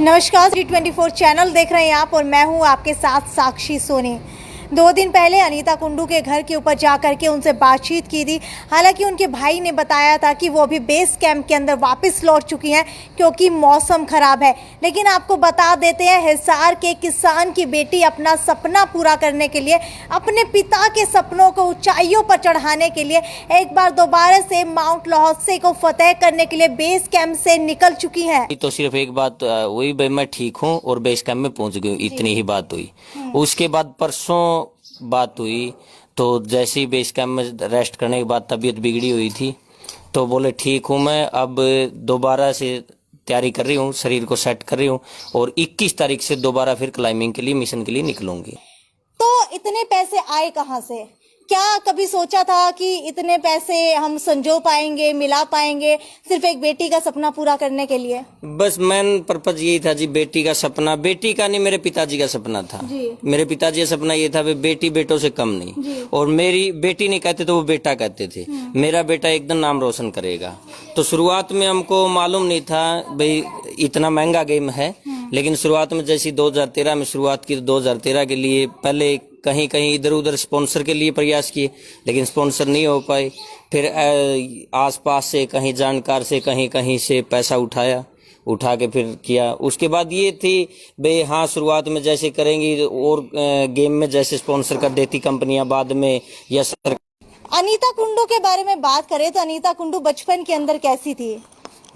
नमस्कार, T24 channel देख रहे हैं आप और मैं हूं आपके साथ साक्षी सोनी। 2 दिन पहले अनीता कुंडू के घर के ऊपर जाकर के उनसे बातचीत की थी। हालांकि उनके भाई ने बताया था कि वो अभी बेस कैंप के अंदर वापस लौट चुकी हैं क्योंकि मौसम खराब है। लेकिन आपको बता देते हैं, हिसार के किसान की बेटी अपना सपना पूरा करने के लिए, अपने पिता के सपनों को ऊंचाइयों पर चढ़ाने के लिए एक बार दोबारा से माउंट लोहसे को फतेह करने के लिए बेस कैंप से निकल चुकी हैं। तो सिर्फ एक बात हुई, भाई मैं ठीक हूँ और बेस कैंप में पहुंच गई, इतनी ही बात हुई। उसके बाद परसों बात हुई तो जैसे ही बेस कैंप में रेस्ट करने के बाद तबीयत बिगड़ी हुई थी, तो बोले ठीक हूँ मैं, अब दोबारा से तैयारी कर रही हूँ, शरीर को सेट कर रही हूँ और 21 तारीख से दोबारा फिर क्लाइंबिंग के लिए, मिशन के लिए निकलूंगी। तो इतने पैसे आए कहाँ से? क्या कभी सोचा था कि इतने पैसे हम संजो पाएंगे, मिला पाएंगे सिर्फ एक बेटी का सपना पूरा करने के लिए? बस मेन पर्पज यही था जी, बेटी का सपना, बेटी का नहीं मेरे पिताजी का सपना था जी। मेरे पिताजी का सपना ये था, बेटी बेटों से कम नहीं जी। और मेरी बेटी नहीं कहते तो वो बेटा कहते थे, मेरा बेटा एकदम नाम रोशन करेगा। तो शुरुआत में हमको मालूम नहीं था भाई इतना महंगा गेम है, लेकिन शुरुआत में जैसी 2013 में शुरुआत की, 2013 के लिए पहले कहीं कहीं इधर उधर स्पॉन्सर के लिए प्रयास किए, लेकिन स्पॉन्सर नहीं हो पाए। फिर आसपास से कहीं जानकार से कहीं कहीं से पैसा उठा के फिर किया। उसके बाद ये थी भाई हाँ, शुरुआत में जैसे करेंगी और गेम में जैसे स्पॉन्सर कर देती कंपनियां बाद में या सरकार। अनीता कुंडू के बारे में बात करें तो अनीता कुंडू बचपन के अंदर कैसी थी?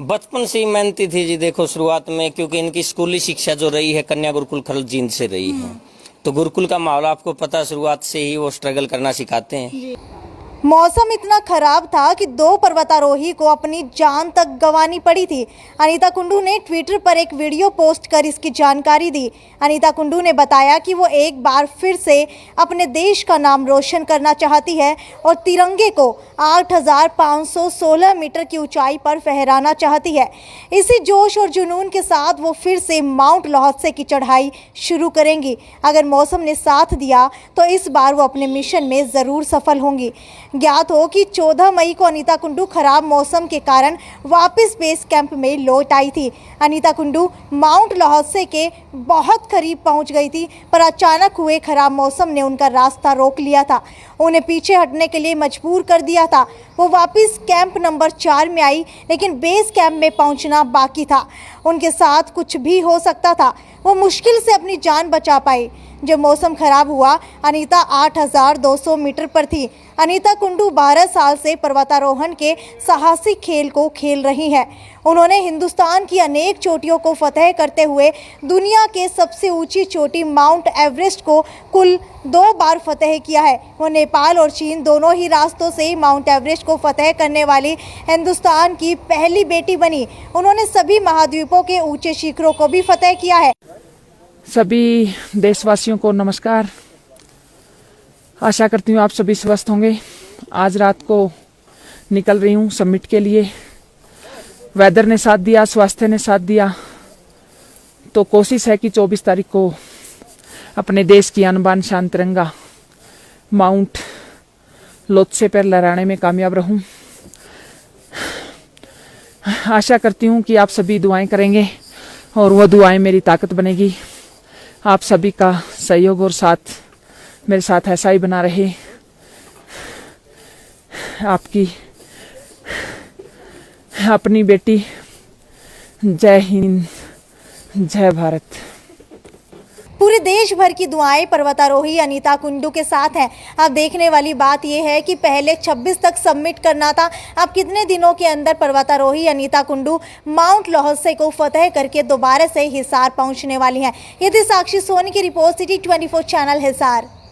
बचपन से ही मेहनती थी जी। देखो शुरुआत में, क्योंकि इनकी स्कूली शिक्षा जो रही है कन्या गुरुकुल खरल जींद से रही है, तो गुरुकुल का माहौल आपको पता, शुरुआत से ही वो स्ट्रगल करना सिखाते हैं। मौसम इतना खराब था कि 2 पर्वतारोही को अपनी जान तक गंवानी पड़ी थी। अनीता कुंडू ने ट्विटर पर एक वीडियो पोस्ट कर इसकी जानकारी दी। अनीता कुंडू ने बताया कि वो एक बार फिर से अपने देश का नाम रोशन करना चाहती है और तिरंगे को 8,516 मीटर की ऊंचाई पर फहराना चाहती है। इसी जोश और जुनून के साथ वो फिर से माउंट लोहसे की चढ़ाई शुरू करेंगी। अगर मौसम ने साथ दिया तो इस बार वो अपने मिशन में ज़रूर सफल होंगी। ज्ञात हो कि 14 मई को अनीता कुंडू खराब मौसम के कारण वापस बेस कैंप में लौट आई थी। अनीता कुंडू माउंट लोहसे के बहुत करीब पहुंच गई थी, पर अचानक हुए खराब मौसम ने उनका रास्ता रोक लिया था, उन्हें पीछे हटने के लिए मजबूर कर दिया था। वो वापस कैंप नंबर 4 में आई, लेकिन बेस कैंप में पहुंचना बाकी था। उनके साथ कुछ भी हो सकता था। वो मुश्किल से अपनी जान बचा पाई। जब मौसम खराब हुआ, अनीता 8,200 मीटर पर थी। अनीता कुंडू 12 साल से पर्वतारोहण के साहसिक खेल को खेल रही हैं। उन्होंने हिंदुस्तान की अनेक चोटियों को फतेह करते हुए दुनिया के सबसे ऊंची चोटी माउंट एवरेस्ट को कुल 2 बार फतेह किया है। वो नेपाल और चीन दोनों ही रास्तों से माउंट एवरेस्ट को फतेह करने वाली हिंदुस्तान की पहली बेटी बनी। उन्होंने सभी महाद्वीपों के ऊंचे शिखरों को भी फतेह किया है। सभी देशवासियों को नमस्कार। आशा करती हूँ आप सभी स्वस्थ होंगे। आज रात को निकल रही हूँ समिट के लिए। वेदर ने साथ दिया, स्वास्थ्य ने साथ दिया, तो कोशिश है कि 24 तारीख को अपने देश की आन बान शान तिरंगा माउंट लोत्से पर लहराने में कामयाब रहूं। आशा करती हूँ कि आप सभी दुआएं करेंगे और वह दुआएं मेरी ताकत बनेगी। आप सभी का सहयोग और साथ मेरे साथ ऐसा ही बना रहे। आपकी अपनी बेटी। जय हिंद, जय भारत। पूरे देश भर की दुआएं पर्वतारोही अनीता कुंडू के साथ हैं। अब देखने वाली बात यह है कि पहले 26 तक सबमिट करना था, अब कितने दिनों के अंदर पर्वतारोही अनीता कुंडू माउंट लोहसे को फतेह करके दोबारा से हिसार पहुंचने वाली हैं। ये थी साक्षी सोनी की रिपोर्ट, T24 चैनल हिसार।